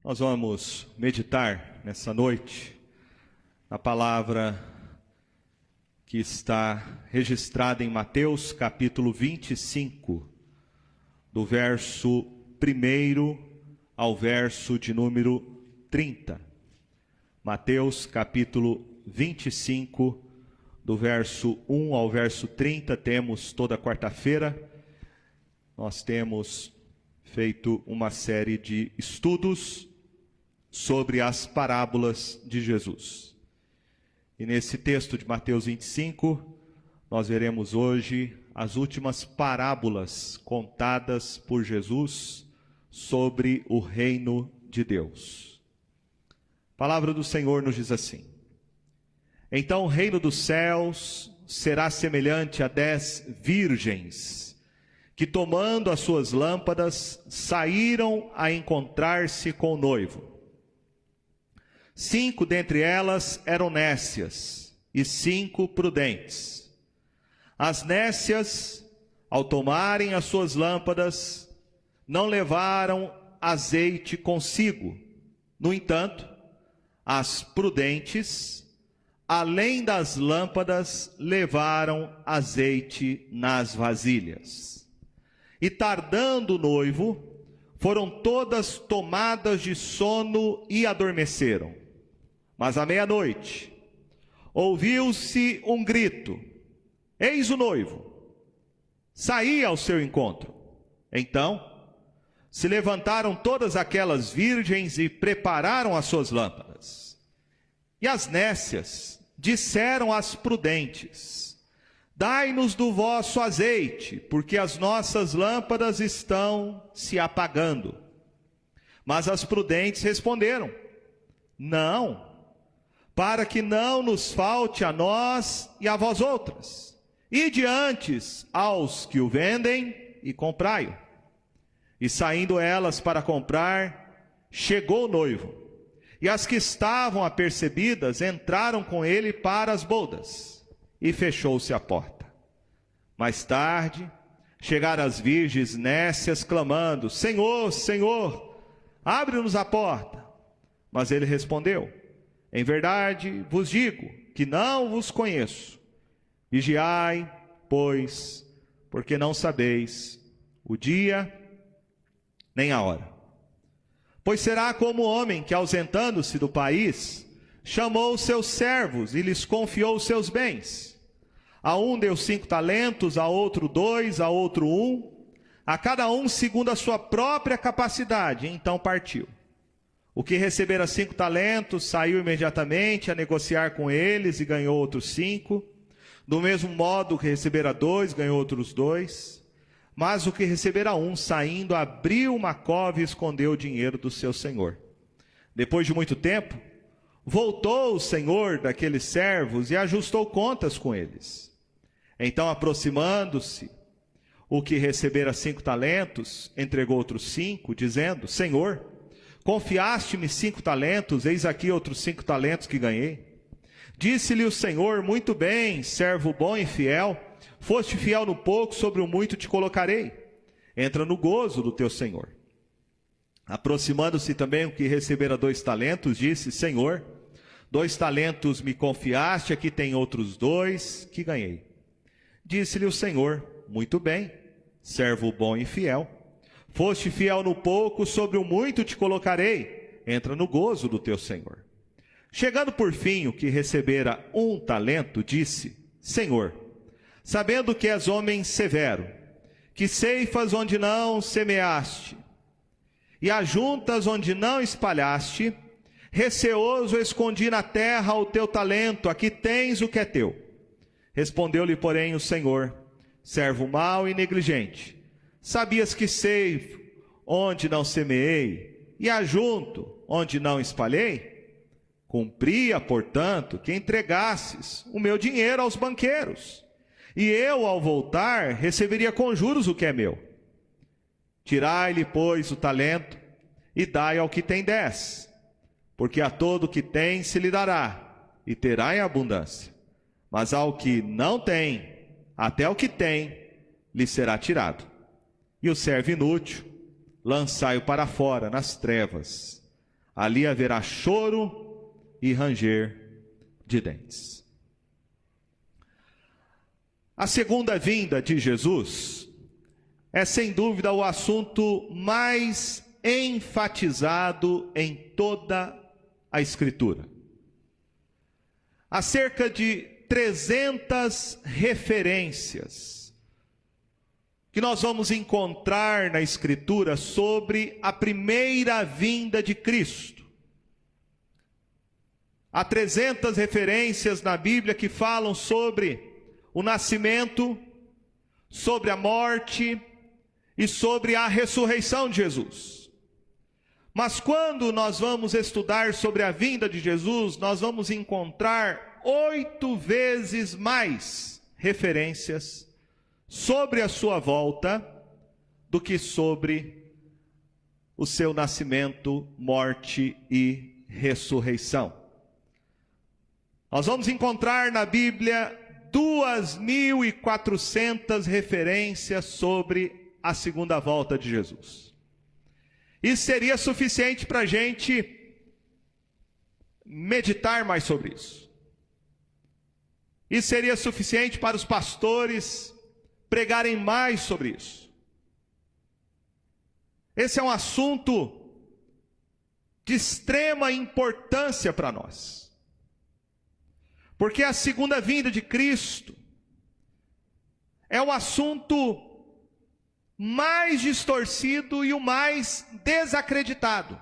Nós vamos meditar nessa noite na palavra que está registrada em Mateus capítulo 25, do verso 1 ao verso de número 30. Mateus capítulo 25, do verso 1 ao verso 30, temos toda quarta-feira. Nós temos feito uma série de estudos sobre as parábolas de Jesus. E nesse texto de Mateus 25, nós veremos hoje as últimas parábolas contadas por Jesus sobre o reino de Deus. A palavra do Senhor nos diz assim: Então o reino dos céus será semelhante a 10 virgens, que tomando as suas lâmpadas, saíram a encontrar-se com o noivo. 5 dentre elas eram nécias e 5 prudentes. As nécias, ao tomarem as suas lâmpadas, não levaram azeite consigo. No entanto, as prudentes, além das lâmpadas, levaram azeite nas vasilhas. E tardando o noivo, foram todas tomadas de sono e adormeceram. Mas à meia-noite, ouviu-se um grito: Eis o noivo! Saí ao seu encontro. Então, se levantaram todas aquelas virgens e prepararam as suas lâmpadas. E as nécias disseram às prudentes: Dai-nos do vosso azeite, porque as nossas lâmpadas estão se apagando. Mas as prudentes responderam: Não, para que não nos falte a nós e a vós outras. Ide antes aos que o vendem e comprai-o. E saindo elas para comprar, chegou o noivo. E as que estavam apercebidas entraram com ele para as bodas. E fechou-se a porta. Mais tarde, chegaram as virgens nécias, clamando: Senhor, Senhor, abre-nos a porta. Mas ele respondeu: Em verdade vos digo que não vos conheço. Vigiai, pois, porque não sabeis o dia nem a hora. Pois será como o homem que, ausentando-se do país, chamou os seus servos e lhes confiou os seus bens. A um deu 5 talentos, a outro 2, a outro 1, a cada um segundo a sua própria capacidade, e então partiu. O que recebera 5 talentos saiu imediatamente a negociar com eles e ganhou outros 5. Do mesmo modo, o que recebera 2 ganhou outros 2. Mas o que recebera 1, saindo, abriu uma cova e escondeu o dinheiro do seu senhor. Depois de muito tempo, voltou o senhor daqueles servos e ajustou contas com eles. Então, aproximando-se, o que recebera 5 talentos, entregou outros 5, dizendo: Senhor, confiaste-me 5 talentos, eis aqui outros 5 talentos que ganhei. Disse-lhe o Senhor: Muito bem, servo bom e fiel, foste fiel no pouco, sobre o muito te colocarei. Entra no gozo do teu Senhor. Aproximando-se também o que recebera 2 talentos, disse: Senhor, 2 talentos me confiaste, aqui tem outros 2 que ganhei. Disse-lhe o Senhor: Muito bem, servo bom e fiel, foste fiel no pouco, sobre o muito te colocarei. Entra no gozo do teu Senhor. Chegando por fim o que recebera 1 talento, disse: Senhor, sabendo que és homem severo, que ceifas onde não semeaste, e ajuntas onde não espalhaste, receoso escondi na terra o teu talento, aqui tens o que é teu. Respondeu-lhe, porém, o Senhor: Servo mau e negligente, sabias que ceifo onde não semeei, e ajunto onde não espalhei? Cumpria, portanto, que entregasses o meu dinheiro aos banqueiros, e eu, ao voltar, receberia com juros o que é meu. Tirai-lhe, pois, o talento, e dai ao que tem 10, porque a todo o que tem se lhe dará, e terá em abundância. Mas ao que não tem, até o que tem, lhe será tirado. E o servo inútil, lançai-o para fora, nas trevas. Ali haverá choro e ranger de dentes. A segunda vinda de Jesus é sem dúvida o assunto mais enfatizado em toda a Escritura. Há cerca de 300 referências que nós vamos encontrar na Escritura sobre a primeira vinda de Cristo. Há 300 referências na Bíblia que falam sobre o nascimento, sobre a morte e sobre a ressurreição de Jesus. Mas quando nós vamos estudar sobre a vinda de Jesus, nós vamos encontrar 8 vezes mais referências sobre a sua volta do que sobre o seu nascimento, morte e ressurreição. Nós vamos encontrar na Bíblia 2.400 referências sobre a segunda volta de Jesus. Isso seria suficiente para a gente meditar mais sobre isso. Isso seria suficiente para os pastores pregarem mais sobre isso. Esse é um assunto de extrema importância para nós. Porque a segunda vinda de Cristo é o assunto mais distorcido e o mais desacreditado.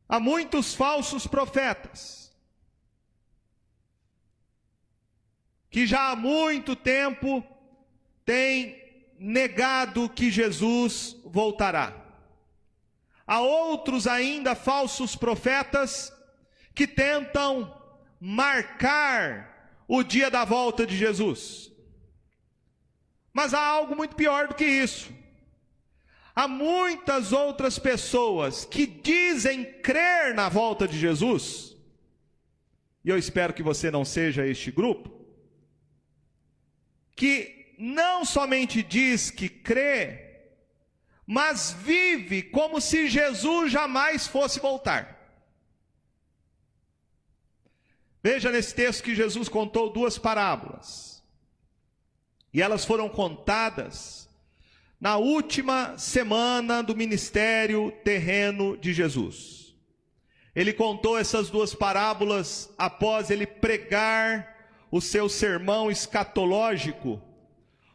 Há muitos falsos profetas que já há muito tempo têm negado que Jesus voltará. Há outros ainda falsos profetas que tentam marcar o dia da volta de Jesus. Mas há algo muito pior do que isso. Há muitas outras pessoas que dizem crer na volta de Jesus, e eu espero que você não seja este grupo, que não somente diz que crê, mas vive como se Jesus jamais fosse voltar. Veja nesse texto que Jesus contou 2 parábolas. E elas foram contadas na última semana do ministério terreno de Jesus. Ele contou essas 2 parábolas após ele pregar o seu sermão escatológico,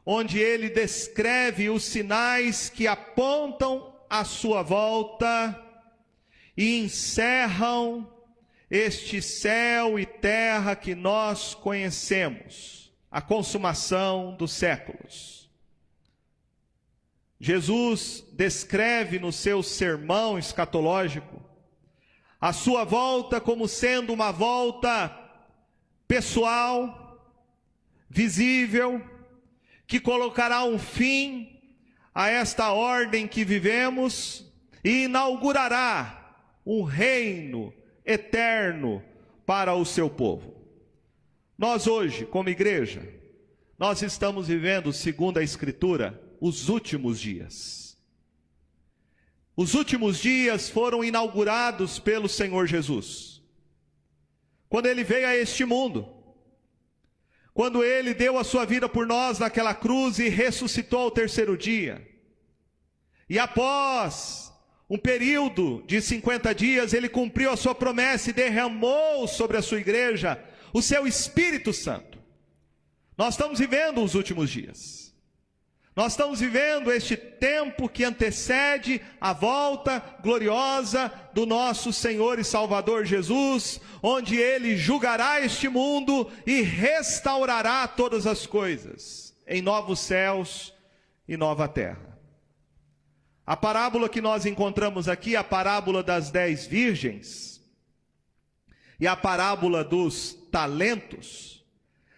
onde ele descreve os sinais que apontam à sua volta e encerram este céu e terra que nós conhecemos, a consumação dos séculos. Jesus descreve no seu sermão escatológico a sua volta como sendo uma volta pessoal, visível, que colocará um fim a esta ordem que vivemos e inaugurará um reino eterno para o seu povo. Nós hoje, como igreja, nós estamos vivendo, segundo a Escritura, os últimos dias. Os últimos dias foram inaugurados pelo Senhor Jesus. Quando Ele veio a este mundo, quando Ele deu a sua vida por nós naquela cruz e ressuscitou ao 3º dia. E após um período de 50 dias, Ele cumpriu a sua promessa e derramou sobre a sua igreja o seu Espírito Santo. Nós estamos vivendo os últimos dias. Nós estamos vivendo este tempo que antecede a volta gloriosa do nosso Senhor e Salvador Jesus, onde Ele julgará este mundo e restaurará todas as coisas, em novos céus e nova terra. A parábola que nós encontramos aqui, a parábola das 10 virgens, e a parábola dos talentos,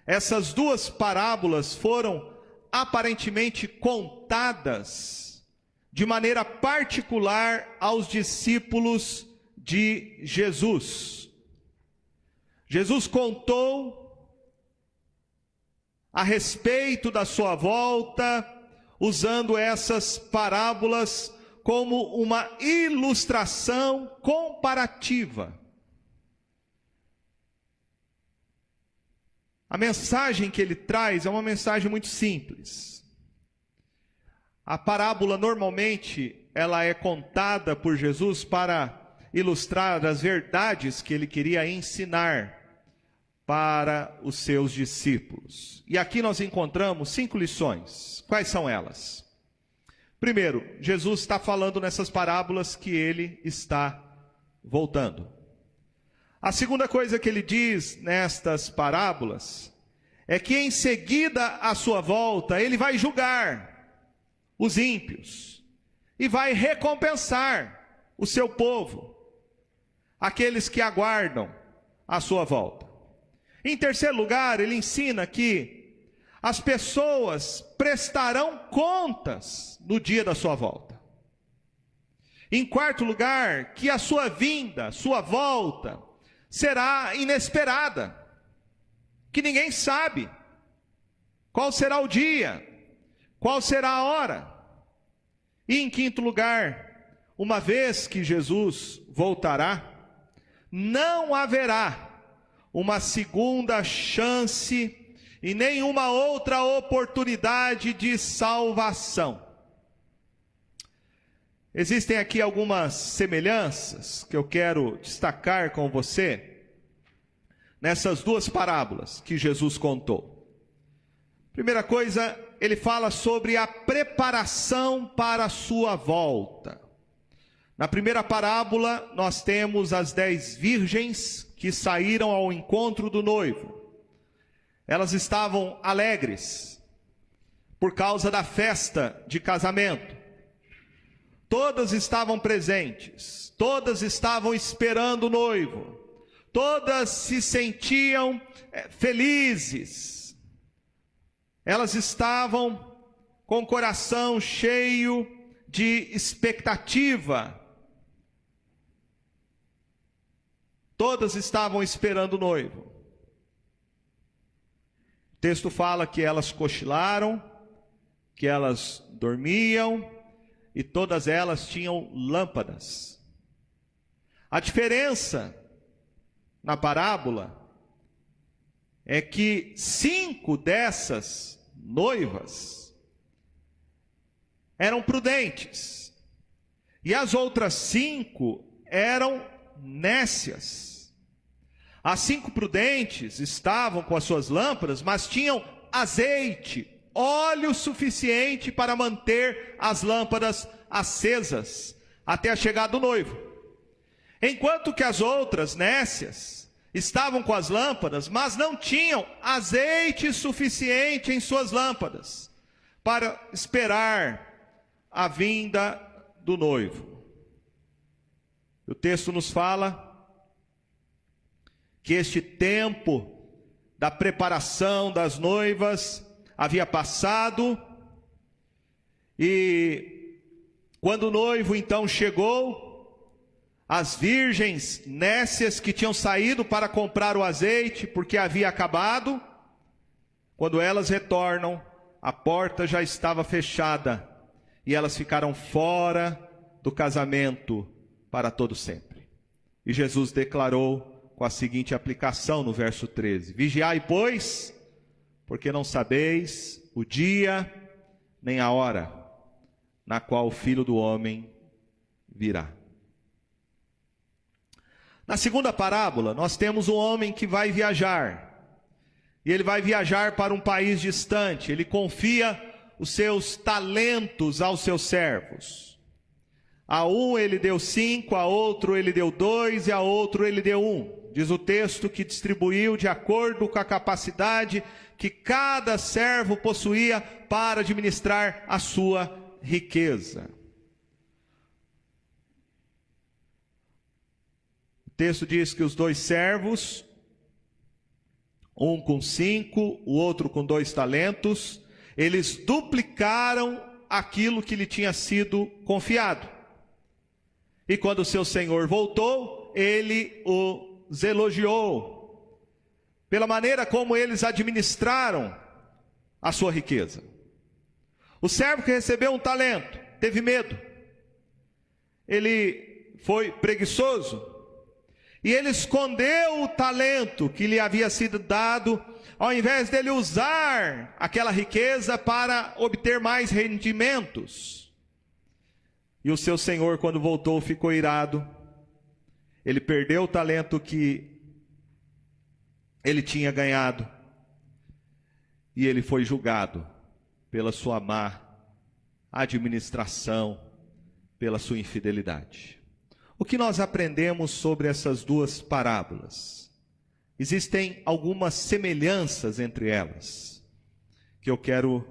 essas 2 parábolas foram aparentemente contadas de maneira particular aos discípulos de Jesus. Jesus contou a respeito da sua volta, usando essas parábolas como uma ilustração comparativa. A mensagem que ele traz é uma mensagem muito simples. A parábola normalmente ela é contada por Jesus para ilustrar as verdades que ele queria ensinar para os seus discípulos. E aqui nós encontramos 5 lições. Quais são elas? Primeiro, Jesus está falando nessas parábolas que ele está voltando. A segunda coisa que ele diz nestas parábolas é que em seguida à sua volta ele vai julgar os ímpios e vai recompensar o seu povo, aqueles que aguardam a sua volta. Em terceiro lugar, ele ensina que as pessoas prestarão contas no dia da sua volta. Em quarto lugar, que a sua vinda, sua volta, será inesperada, que ninguém sabe qual será o dia, qual será a hora. E em quinto lugar, uma vez que Jesus voltará, não haverá uma segunda chance e nenhuma outra oportunidade de salvação. Existem aqui algumas semelhanças que eu quero destacar com você nessas 2 parábolas que Jesus contou. Primeira coisa, ele fala sobre a preparação para a sua volta. Na primeira parábola, nós temos as 10 virgens que saíram ao encontro do noivo. Elas estavam alegres por causa da festa de casamento. Todas estavam presentes, todas estavam esperando o noivo, todas se sentiam felizes. Elas estavam com o coração cheio de expectativa. Todas estavam esperando o noivo. O texto fala que elas cochilaram, que elas dormiam, e todas elas tinham lâmpadas. A diferença na parábola é que 5 dessas noivas eram prudentes, e as outras 5 eram nécias. As 5 prudentes estavam com as suas lâmpadas, mas tinham azeite, óleo suficiente para manter as lâmpadas acesas até a chegada do noivo. Enquanto que as outras nécias estavam com as lâmpadas, mas não tinham azeite suficiente em suas lâmpadas para esperar a vinda do noivo. O texto nos fala que este tempo da preparação das noivas havia passado, e quando o noivo então chegou, as virgens nécias que tinham saído para comprar o azeite, porque havia acabado, quando elas retornam, a porta já estava fechada, e elas ficaram fora do casamento para todo sempre. E Jesus declarou com a seguinte aplicação no verso 13: Vigiai, pois, porque não sabeis o dia nem a hora na qual o Filho do Homem virá. Na segunda parábola, nós temos um homem que vai viajar. E ele vai viajar para um país distante. Ele confia os seus talentos aos seus servos. A um ele deu 5, a outro ele deu 2 e a outro ele deu 1. Diz o texto que distribuiu de acordo com a capacidade que cada servo possuía para administrar a sua riqueza. O texto diz que os 2 servos, um com 5, o outro com 2 talentos, eles duplicaram aquilo que lhe tinha sido confiado. E quando o seu senhor voltou, ele os elogiou pela maneira como eles administraram a sua riqueza. O servo que recebeu um talento teve medo, ele foi preguiçoso e ele escondeu o talento que lhe havia sido dado, ao invés dele usar aquela riqueza para obter mais rendimentos. E o seu senhor, quando voltou, ficou irado. Ele perdeu o talento que ele tinha ganhado e ele foi julgado pela sua má administração, pela sua infidelidade. O que nós aprendemos sobre essas duas parábolas? Existem algumas semelhanças entre elas, que eu quero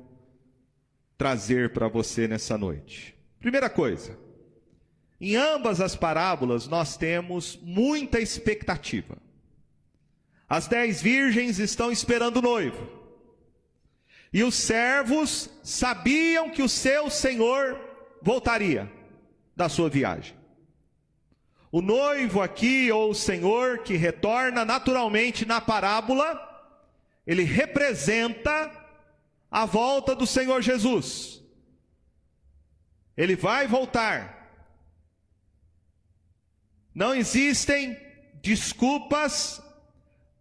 trazer para você nessa noite. Primeira coisa, em ambas as parábolas nós temos muita expectativa. As 10 virgens estão esperando o noivo, e os servos sabiam que o seu senhor voltaria da sua viagem. O noivo aqui, ou o Senhor que retorna naturalmente na parábola, ele representa a volta do Senhor Jesus. Ele vai voltar. Não existem desculpas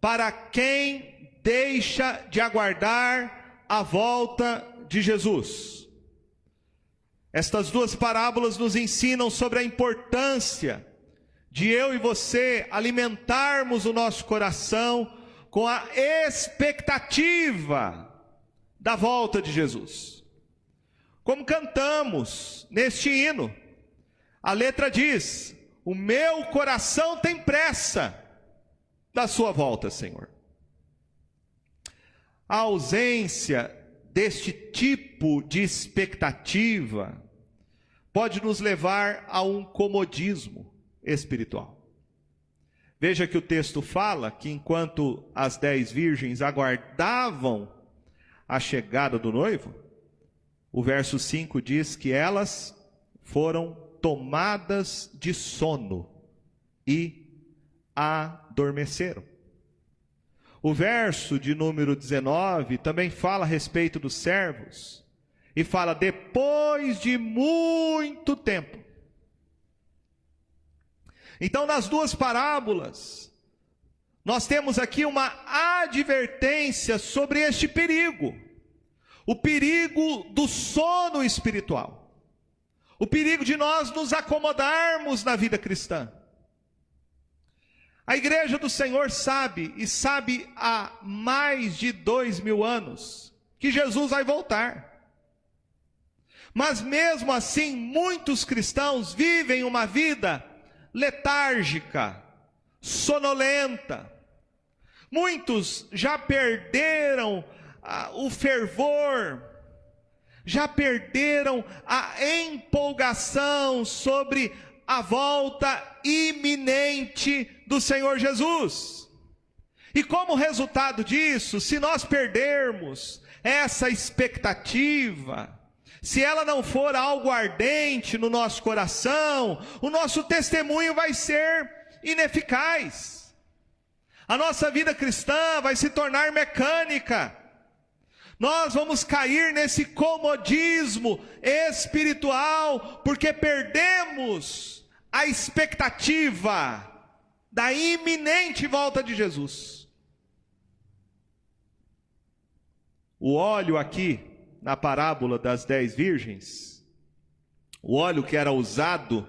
para quem deixa de aguardar a volta de Jesus. Estas duas parábolas nos ensinam sobre a importância de eu e você alimentarmos o nosso coração com a expectativa da volta de Jesus. Como cantamos neste hino, a letra diz: o meu coração tem pressa da sua volta, Senhor. A ausência deste tipo de expectativa pode nos levar a um comodismo espiritual. Veja que o texto fala que enquanto as 10 virgens aguardavam a chegada do noivo, o verso 5 diz que elas foram tomadas de sono e adormeceram. O verso de número 19 também fala a respeito dos servos e fala depois de muito tempo. Então, nas duas parábolas, nós temos aqui uma advertência sobre este perigo. O perigo do sono espiritual. O perigo de nós nos acomodarmos na vida cristã. A igreja do Senhor sabe, e sabe há mais de 2000 anos, que Jesus vai voltar. Mas mesmo assim, muitos cristãos vivem uma vida letárgica, sonolenta. Muitos já perderam o fervor, já perderam a empolgação sobre a volta iminente do Senhor Jesus. E como resultado disso, se nós perdermos essa expectativa, se ela não for algo ardente no nosso coração, o nosso testemunho vai ser ineficaz. A nossa vida cristã vai se tornar mecânica. Nós vamos cair nesse comodismo espiritual, porque perdemos a expectativa da iminente volta de Jesus. O óleo aqui, na parábola das 10 virgens, o óleo que era usado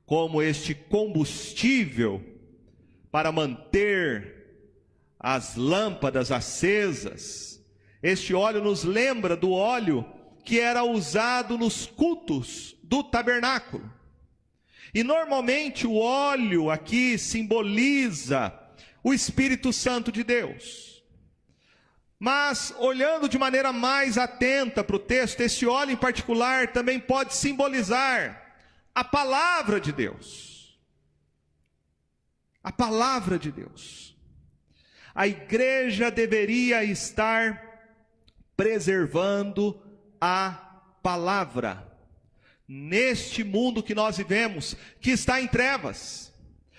como este combustível para manter as lâmpadas acesas, este óleo nos lembra do óleo que era usado nos cultos do tabernáculo. E normalmente o óleo aqui simboliza o Espírito Santo de Deus. Mas, olhando de maneira mais atenta para o texto, esse óleo em particular também pode simbolizar a palavra de Deus. A palavra de Deus. A igreja deveria estar preservando a palavra. Neste mundo que nós vivemos, que está em trevas.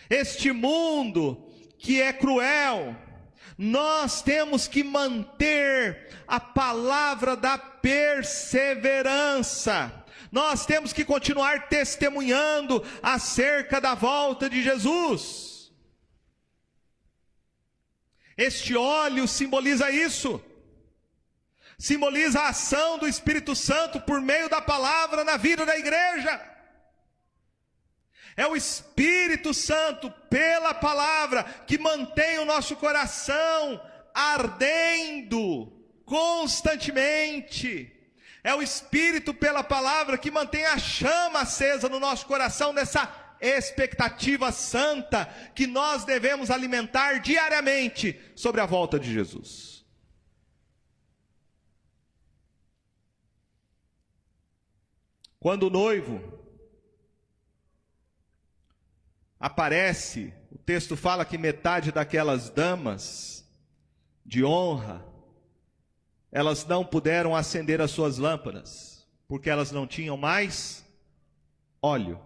Este mundo que é cruel. Nós temos que manter a palavra da perseverança. Nós temos que continuar testemunhando acerca da volta de Jesus. Este óleo simboliza isso. Simboliza a ação do Espírito Santo por meio da palavra na vida da igreja. É o Espírito Santo, pela palavra, que mantém o nosso coração ardendo constantemente. É o Espírito, pela palavra, que mantém a chama acesa no nosso coração, nessa expectativa santa que nós devemos alimentar diariamente sobre a volta de Jesus. Quando o noivo aparece, o texto fala que metade daquelas damas de honra, elas não puderam acender as suas lâmpadas, porque elas não tinham mais óleo.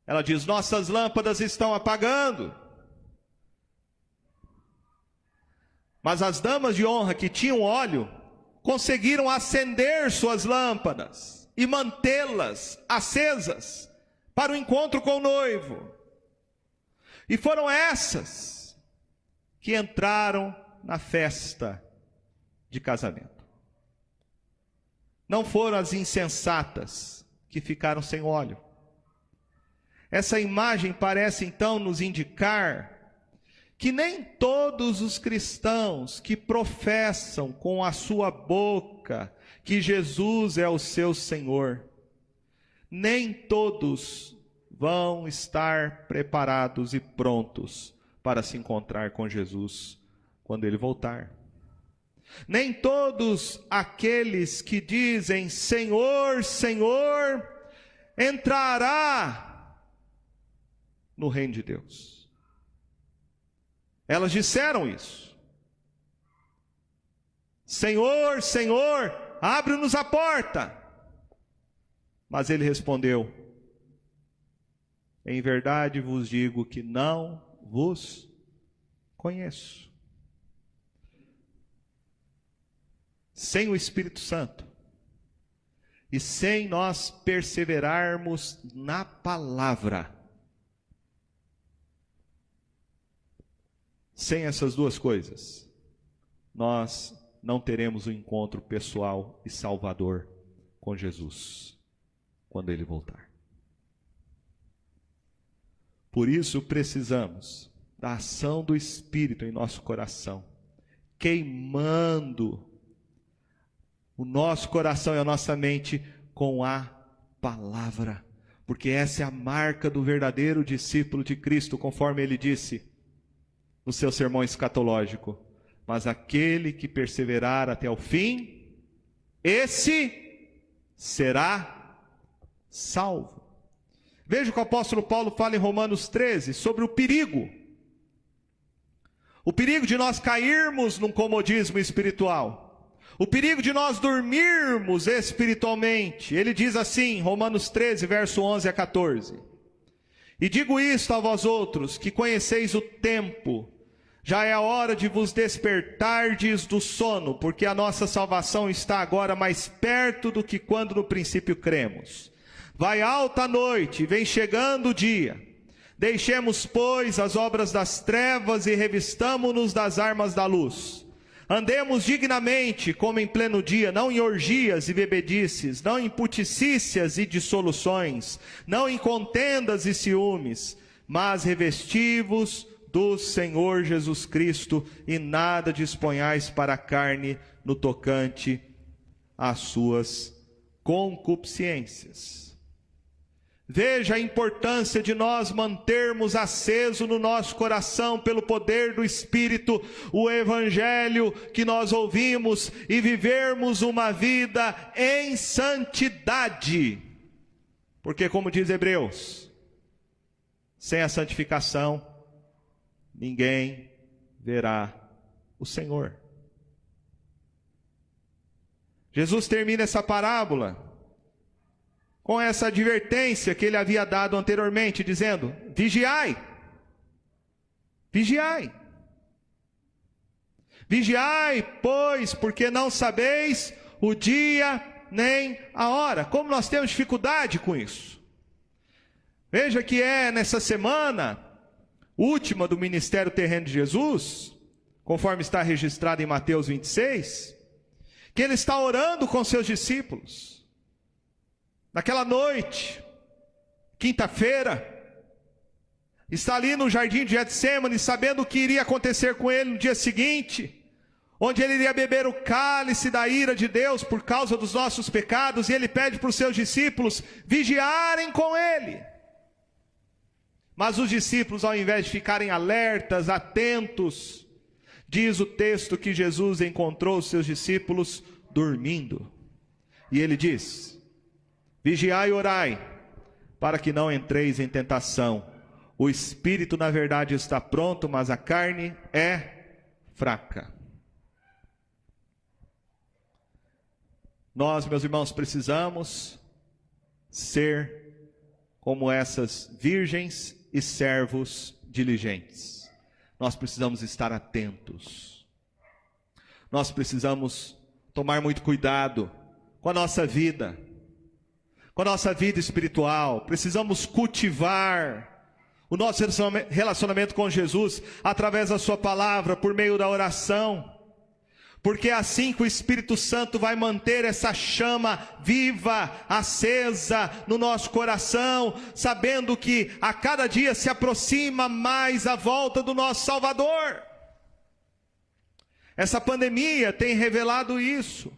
Ela diz: nossas lâmpadas estão apagando. Mas as damas de honra que tinham óleo, conseguiram acender suas lâmpadas e mantê-las acesas para o encontro com o noivo. E foram essas que entraram na festa de casamento. Não foram as insensatas que ficaram sem óleo. Essa imagem parece então nos indicar que nem todos os cristãos que professam com a sua boca que Jesus é o seu Senhor, nem todos vão estar preparados e prontos para se encontrar com Jesus quando Ele voltar. Nem todos aqueles que dizem Senhor, Senhor, entrará no reino de Deus. Elas disseram isso. Senhor, Senhor, abre-nos a porta. Mas ele respondeu: em verdade vos digo que não vos conheço. Sem o Espírito Santo e sem nós perseverarmos na palavra, sem essas duas coisas, nós não teremos um encontro pessoal e salvador com Jesus quando Ele voltar. Por isso precisamos da ação do Espírito em nosso coração, queimando o nosso coração e a nossa mente com a palavra, porque essa é a marca do verdadeiro discípulo de Cristo, conforme ele disse no seu sermão escatológico: mas aquele que perseverar até o fim, esse será salvo. Veja o que o apóstolo Paulo fala em Romanos 13 sobre o perigo de nós cairmos num comodismo espiritual, o perigo de nós dormirmos espiritualmente. Ele diz assim, Romanos 13, verso 11 a 14: e digo isto a vós outros, que conheceis o tempo, já é a hora de vos despertardes do sono, porque a nossa salvação está agora mais perto do que quando no princípio cremos. Vai alta a noite, vem chegando o dia. Deixemos, pois, as obras das trevas e revistamo-nos das armas da luz. Andemos dignamente, como em pleno dia, não em orgias e bebedices, não em puticícias e dissoluções, não em contendas e ciúmes, mas revesti-vos do Senhor Jesus Cristo, e nada disponhais para a carne no tocante às suas concupiscências. Veja a importância de nós mantermos aceso no nosso coração, pelo poder do Espírito, o Evangelho que nós ouvimos, e vivermos uma vida em santidade. Porque, como diz Hebreus, sem a santificação, ninguém verá o Senhor. Jesus termina essa parábola com essa advertência que ele havia dado anteriormente, dizendo: vigiai, vigiai, vigiai, pois, porque não sabeis o dia nem a hora. Como nós temos dificuldade com isso. Veja que é nessa semana última do ministério terreno de Jesus, conforme está registrado em Mateus 26, que ele está orando com seus discípulos. Naquela noite, quinta-feira, está ali no jardim de Getsêmani, sabendo o que iria acontecer com ele no dia seguinte, onde ele iria beber o cálice da ira de Deus por causa dos nossos pecados, e ele pede para os seus discípulos vigiarem com ele. Mas os discípulos, ao invés de ficarem alertas, atentos, diz o texto que Jesus encontrou os seus discípulos dormindo. E ele diz: vigiai e orai, para que não entreis em tentação. O espírito, na verdade, está pronto, mas a carne é fraca. Nós, meus irmãos, precisamos ser como essas virgens e servos diligentes. Nós precisamos estar atentos. Nós precisamos tomar muito cuidado com a nossa vida, com a nossa vida espiritual. Precisamos cultivar o nosso relacionamento com Jesus através da sua palavra, por meio da oração. Porque é assim que o Espírito Santo vai manter essa chama viva, acesa no nosso coração, sabendo que a cada dia se aproxima mais a volta do nosso Salvador. Essa pandemia tem revelado isso.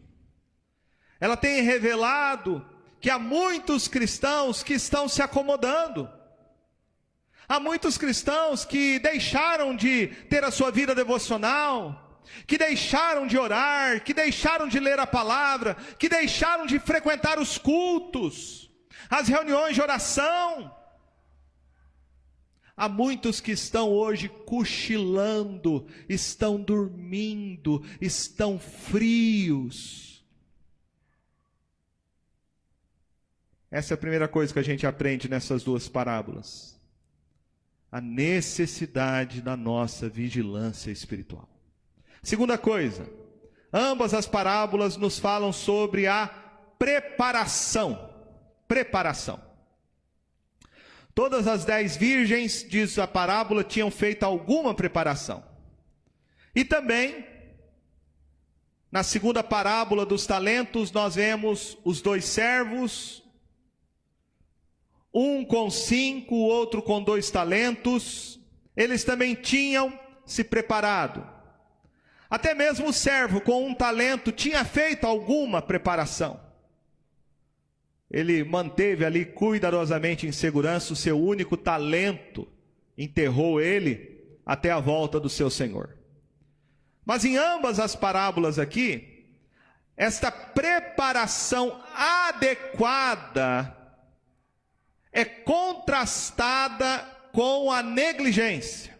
Ela tem revelado que há muitos cristãos que estão se acomodando. Há muitos cristãos que deixaram de ter a sua vida devocional, que deixaram de orar, que deixaram de ler a palavra, que deixaram de frequentar os cultos, as reuniões de oração. Há muitos que estão hoje cochilando, estão dormindo, estão frios. Essa é a primeira coisa que a gente aprende nessas duas parábolas. A necessidade da nossa vigilância espiritual. Segunda coisa, ambas as parábolas nos falam sobre a preparação. Preparação. Todas as 10 virgens, diz a parábola, tinham feito alguma preparação. E também, na segunda parábola dos talentos, nós vemos os 2 servos, um com 5, o outro com 2 talentos. Eles também tinham se preparado. Até mesmo o servo com 1 talento tinha feito alguma preparação. Ele manteve ali cuidadosamente em segurança o seu único talento, enterrou ele até a volta do seu senhor. Mas em ambas as parábolas aqui, esta preparação adequada é contrastada com a negligência.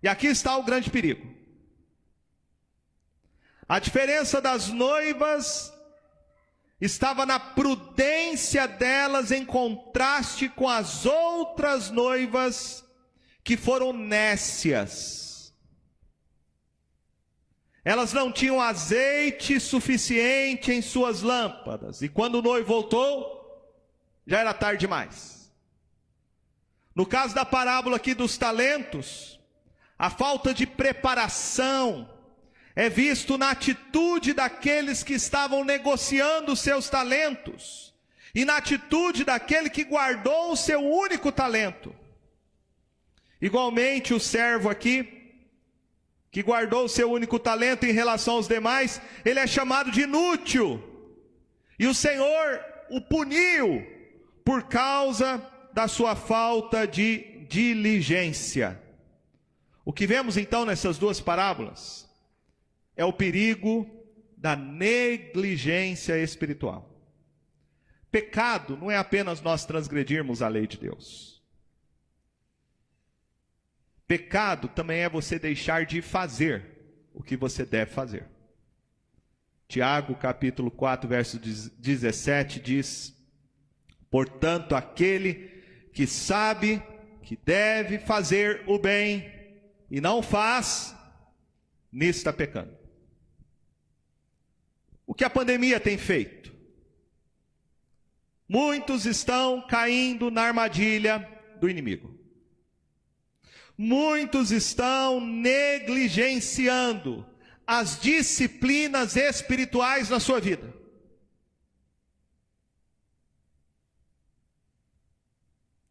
E aqui está o grande perigo. A diferença das noivas estava na prudência delas em contraste com as outras noivas que foram nécias. Elas não tinham azeite suficiente em suas lâmpadas, e quando o noivo voltou, já era tarde demais. No caso da parábola aqui dos talentos, a falta de preparação é visto na atitude daqueles que estavam negociando seus talentos, e na atitude daquele que guardou o seu único talento. Igualmente o servo aqui, que guardou o seu único talento em relação aos demais, ele é chamado de inútil, e o Senhor o puniu por causa da sua falta de diligência. O que vemos então nessas duas parábolas é o perigo da negligência espiritual. Pecado não é apenas nós transgredirmos a lei de Deus. Pecado também é você deixar de fazer o que você deve fazer. Tiago, capítulo 4, verso 17, diz: portanto, aquele que sabe que deve fazer o bem e não faz, nisso está pecando. O que a pandemia tem feito? Muitos estão caindo na armadilha do inimigo. Muitos estão negligenciando as disciplinas espirituais na sua vida.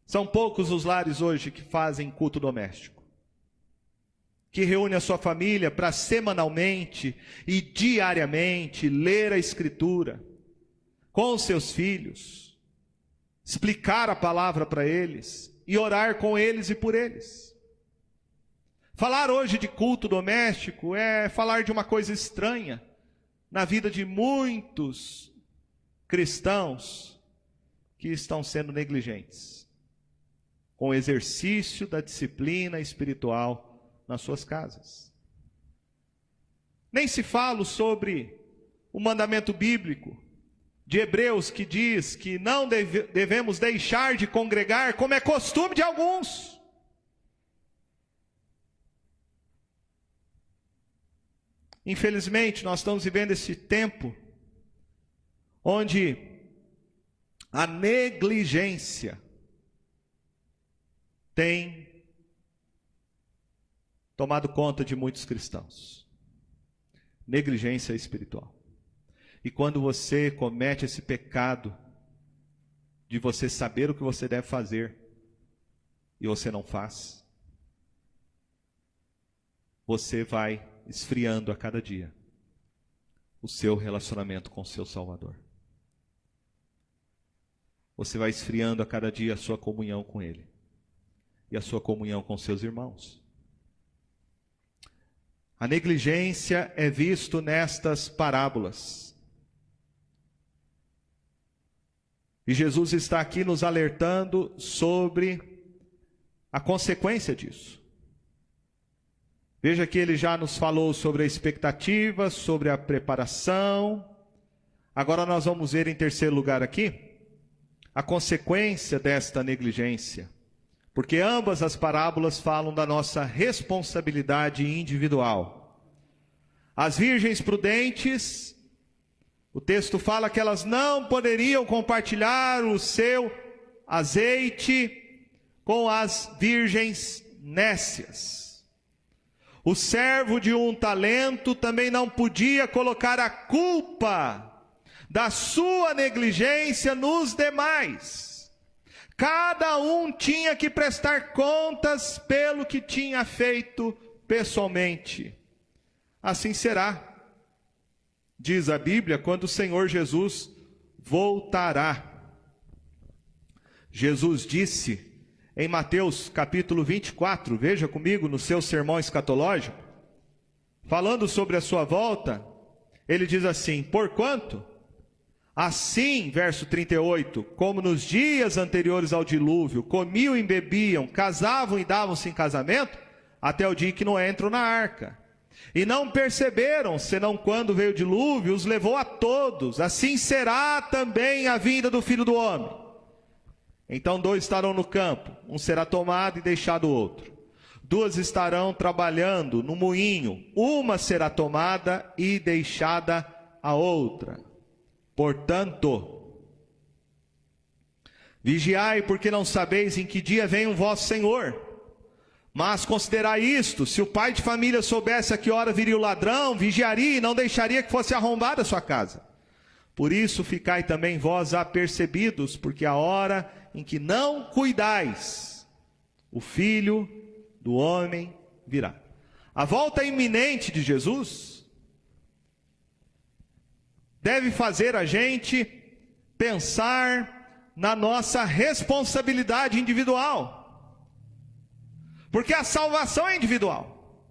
São poucos os lares hoje que fazem culto doméstico, que reúne a sua família para semanalmente e diariamente ler a Escritura com os seus filhos, explicar a palavra para eles e orar com eles e por eles. Falar hoje de culto doméstico é falar de uma coisa estranha na vida de muitos cristãos que estão sendo negligentes com o exercício da disciplina espiritual nas suas casas. Nem se fala sobre o mandamento bíblico de Hebreus que diz que não devemos deixar de congregar como é costume de alguns. Infelizmente, nós estamos vivendo esse tempo onde a negligência tem tomado conta de muitos cristãos. Negligência espiritual. E quando você comete esse pecado de você saber o que você deve fazer e você não faz, você vai esfriando a cada dia o seu relacionamento com o seu Salvador. Você vai esfriando a cada dia a sua comunhão com Ele e a sua comunhão com seus irmãos. A negligência é visto nestas parábolas. E Jesus está aqui nos alertando sobre a consequência disso. Veja que ele já nos falou sobre a expectativa, sobre a preparação. Agora nós vamos ver em terceiro lugar aqui a consequência desta negligência. Porque ambas as parábolas falam da nossa responsabilidade individual. As virgens prudentes, o texto fala que elas não poderiam compartilhar o seu azeite com as virgens nécias. O servo de um talento também não podia colocar a culpa da sua negligência nos demais. Cada um tinha que prestar contas pelo que tinha feito pessoalmente. Assim será, diz a Bíblia, quando o Senhor Jesus voltará. Jesus disse em Mateus capítulo 24, veja comigo no seu sermão escatológico, falando sobre a sua volta, ele diz assim: porquanto, assim, verso 38, como nos dias anteriores ao dilúvio, comiam e bebiam, casavam e davam-se em casamento, até o dia que não entram na arca. E não perceberam, senão quando veio o dilúvio, os levou a todos. Assim será também a vinda do Filho do Homem. Então 2 estarão no campo, um será tomado e deixado o outro. 2 estarão trabalhando no moinho, uma será tomada e deixada a outra. Portanto, vigiai, porque não sabeis em que dia vem o vosso Senhor. Mas considerai isto: se o pai de família soubesse a que hora viria o ladrão, vigiaria e não deixaria que fosse arrombada a sua casa. Por isso ficai também vós apercebidos, porque a hora em que não cuidais, o Filho do Homem virá. A volta iminente de Jesus deve fazer a gente pensar na nossa responsabilidade individual. Porque a salvação é individual.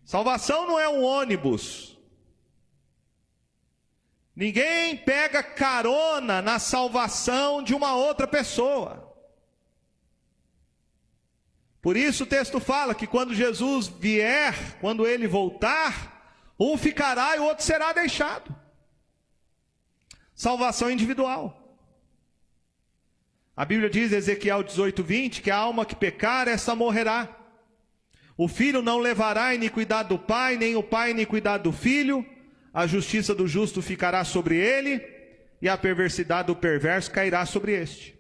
Salvação não é um ônibus. Ninguém pega carona na salvação de uma outra pessoa. Por isso o texto fala que quando Jesus vier, quando ele voltar, um ficará e o outro será deixado. Salvação individual. A Bíblia diz em Ezequiel 18:20 que a alma que pecar, essa morrerá. O filho não levará a iniquidade do pai, nem o pai a iniquidade do filho. a justiça do justo ficará sobre ele, e a perversidade do perverso cairá sobre este.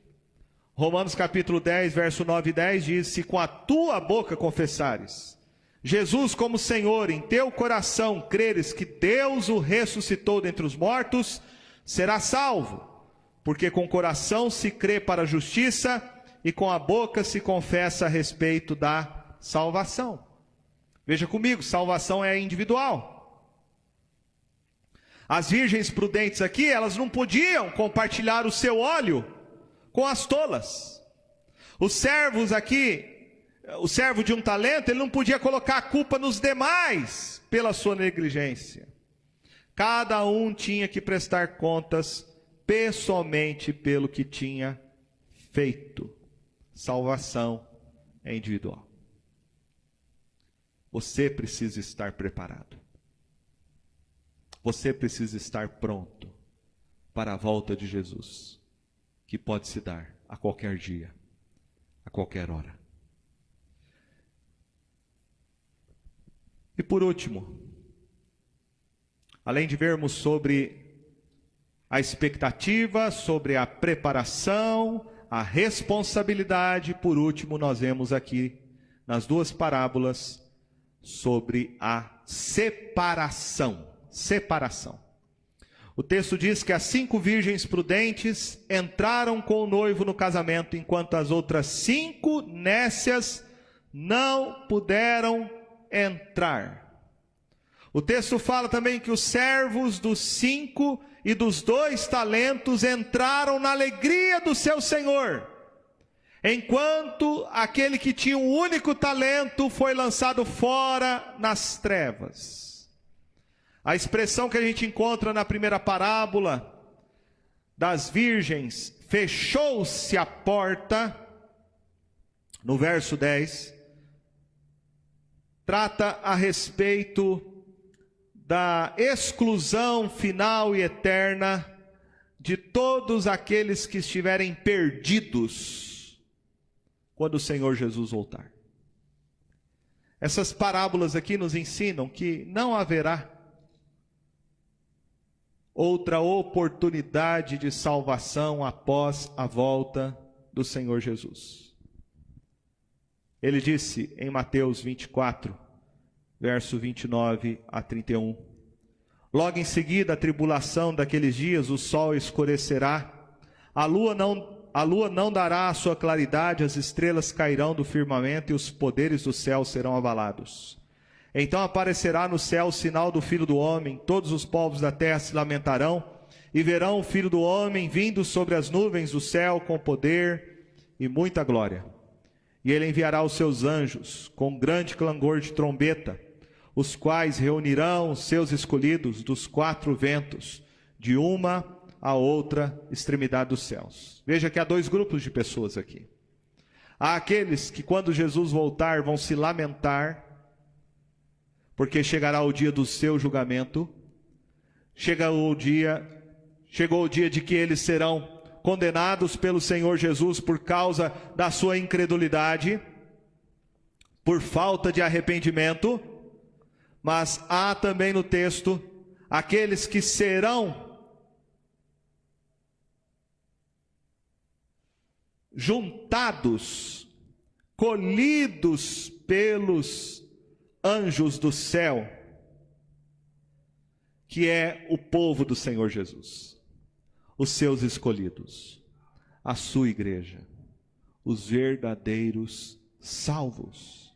Romanos capítulo 10, verso 9 e 10 diz: se com a tua boca confessares Jesus como Senhor, em teu coração creres que Deus o ressuscitou dentre os mortos, serás salvo. Porque com o coração se crê para a justiça, e com a boca se confessa a respeito da salvação. Veja comigo, salvação é individual. As virgens prudentes aqui, elas não podiam compartilhar o seu óleo com as tolas. Os servos aqui, o servo de um talento, ele não podia colocar a culpa nos demais pela sua negligência. Cada um tinha que prestar contas pessoalmente pelo que tinha feito. Salvação é individual. Você precisa estar preparado. Você precisa estar pronto para a volta de Jesus, que pode se dar a qualquer dia, a qualquer hora. E por último, além de vermos sobre a expectativa, sobre a preparação, a responsabilidade, por último, nós vemos aqui nas duas parábolas sobre a separação. O texto diz que as 5 virgens prudentes entraram com o noivo no casamento, enquanto as outras 5 nécias não puderam entrar. O texto fala também que os servos dos 5 e dos 2 talentos entraram na alegria do seu senhor, enquanto aquele que tinha um único talento foi lançado fora nas trevas. A expressão que a gente encontra na primeira parábola das virgens, fechou-se a porta, no verso 10, trata a respeito da exclusão final e eterna de todos aqueles que estiverem perdidos quando o Senhor Jesus voltar. Essas parábolas aqui nos ensinam que não haverá outra oportunidade de salvação após a volta do Senhor Jesus. Ele disse em Mateus 24, verso 29 a 31. Logo em seguida, a tribulação daqueles dias, o sol escurecerá, a lua não dará a sua claridade, as estrelas cairão do firmamento e os poderes do céu serão abalados. Então aparecerá no céu o sinal do Filho do Homem, todos os povos da terra se lamentarão e verão o Filho do Homem vindo sobre as nuvens do céu com poder e muita glória. E ele enviará os seus anjos com grande clangor de trombeta, os quais reunirão os seus escolhidos dos 4 ventos, de uma a outra extremidade dos céus. Veja que há 2 grupos de pessoas aqui. Há aqueles que quando Jesus voltar vão se lamentar, porque chegará o dia do seu julgamento. Chegou o dia de que eles serão condenados pelo Senhor Jesus por causa da sua incredulidade, por falta de arrependimento. Mas há também no texto aqueles que serão juntados, colhidos pelos anjos do céu, que é o povo do Senhor Jesus, os seus escolhidos, a sua igreja, os verdadeiros salvos.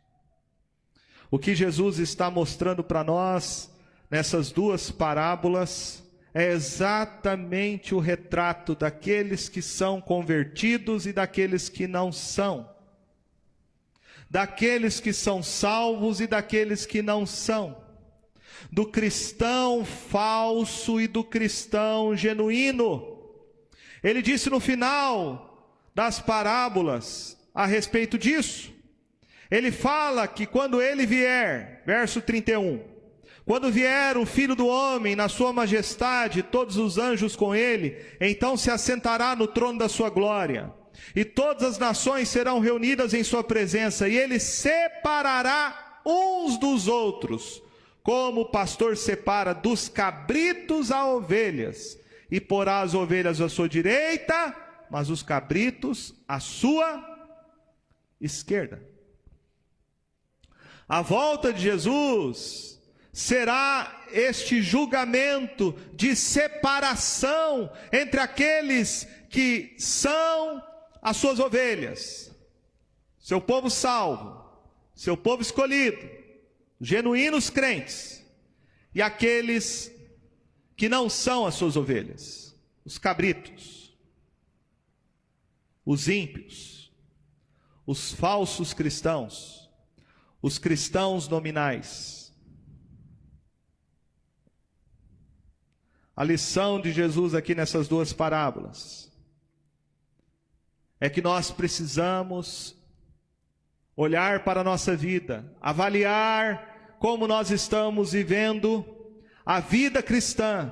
O que Jesus está mostrando para nós nessas 2 parábolas é exatamente o retrato daqueles que são convertidos e daqueles que não são, daqueles que são salvos e daqueles que não são, do cristão falso e do cristão genuíno. Ele disse no final das parábolas a respeito disso. Ele fala que quando ele vier, verso 31, quando vier o Filho do Homem na sua majestade, todos os anjos com ele, então se assentará no trono da sua glória, e todas as nações serão reunidas em sua presença, e ele separará uns dos outros, como o pastor separa dos cabritos as ovelhas, e porá as ovelhas à sua direita, mas os cabritos à sua esquerda. A volta de Jesus será este julgamento de separação entre aqueles que são as suas ovelhas, seu povo salvo, seu povo escolhido, genuínos crentes, e aqueles que não são as suas ovelhas, os cabritos, os ímpios, os falsos cristãos, os cristãos nominais. A lição de Jesus aqui nessas duas parábolas é que nós precisamos olhar para a nossa vida, avaliar como nós estamos vivendo a vida cristã,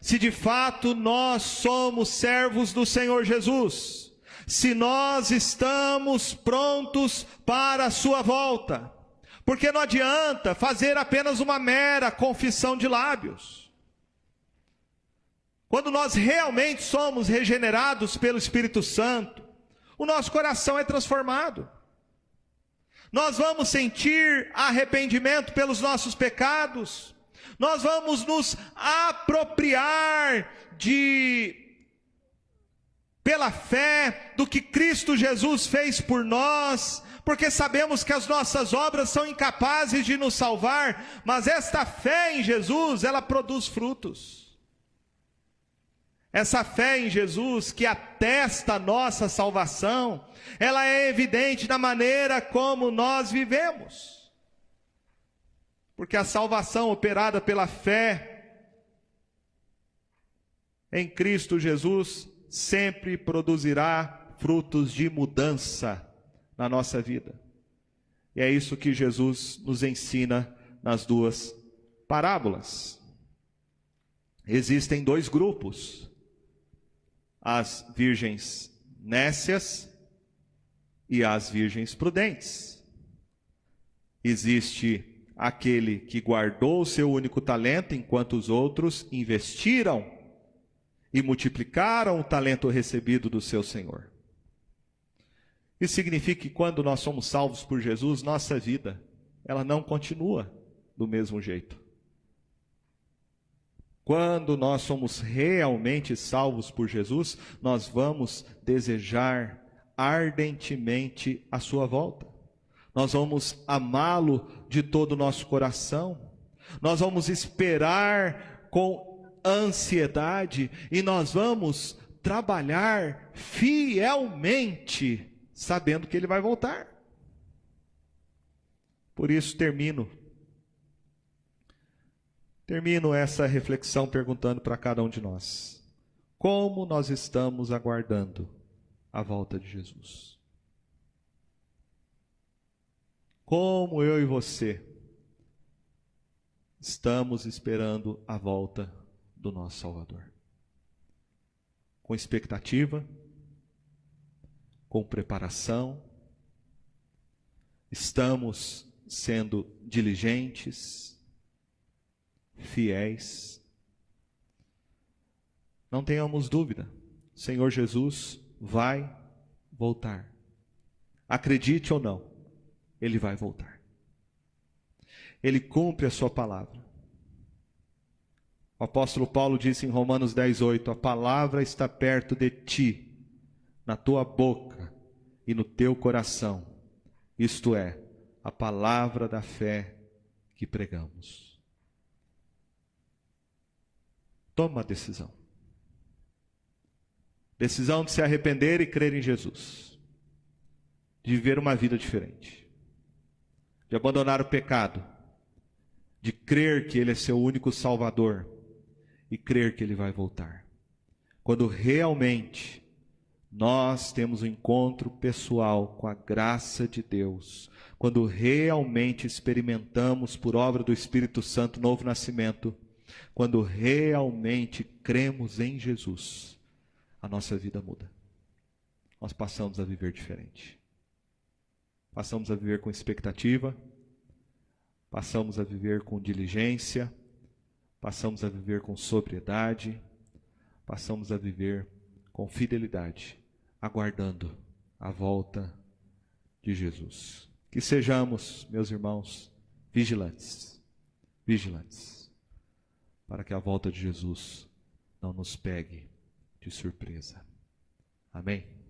se de fato nós somos servos do Senhor Jesus, se nós estamos prontos para a sua volta, porque não adianta fazer apenas uma mera confissão de lábios. Quando nós realmente somos regenerados pelo Espírito Santo, o nosso coração é transformado. Nós vamos sentir arrependimento pelos nossos pecados. Nós vamos nos apropriar pela fé, do que Cristo Jesus fez por nós, porque sabemos que as nossas obras são incapazes de nos salvar, mas esta fé em Jesus, ela produz frutos. Essa fé em Jesus que atesta a nossa salvação, ela é evidente na maneira como nós vivemos. Porque a salvação operada pela fé em Cristo Jesus sempre produzirá frutos de mudança na nossa vida. E é isso que Jesus nos ensina nas duas parábolas. Existem dois grupos: as virgens nécias e as virgens prudentes. Existe aquele que guardou o seu único talento, enquanto os outros investiram e multiplicaram o talento recebido do seu Senhor. Isso significa que quando nós somos salvos por Jesus, nossa vida, ela não continua do mesmo jeito. Quando nós somos realmente salvos por Jesus, nós vamos desejar ardentemente a sua volta. Nós vamos amá-lo de todo o nosso coração. Nós vamos esperar com ansiedade e nós vamos trabalhar fielmente, sabendo que ele vai voltar. Por isso termino essa reflexão perguntando para cada um de nós: como nós estamos aguardando a volta de Jesus? Como eu e você estamos esperando a volta do nosso Salvador? Com expectativa? Com preparação? Estamos sendo diligentes? Fiéis? Não tenhamos dúvida, o Senhor Jesus vai voltar. Acredite ou não, Ele vai voltar. Ele cumpre a sua palavra. O apóstolo Paulo disse em Romanos 10:8: a palavra está perto de ti, na tua boca e no teu coração. Isto é, a palavra da fé que pregamos. Toma uma decisão. Decisão de se arrepender e crer em Jesus. De viver uma vida diferente. De abandonar o pecado. De crer que Ele é seu único Salvador. E crer que Ele vai voltar. Quando realmente nós temos um encontro pessoal com a graça de Deus. Quando realmente experimentamos por obra do Espírito Santo novo nascimento. Quando realmente cremos em Jesus, a nossa vida muda. Nós passamos a viver diferente. Passamos a viver com expectativa, passamos a viver com diligência, passamos a viver com sobriedade, passamos a viver com fidelidade, aguardando a volta de Jesus. Que sejamos, meus irmãos, vigilantes, para que a volta de Jesus não nos pegue de surpresa. Amém?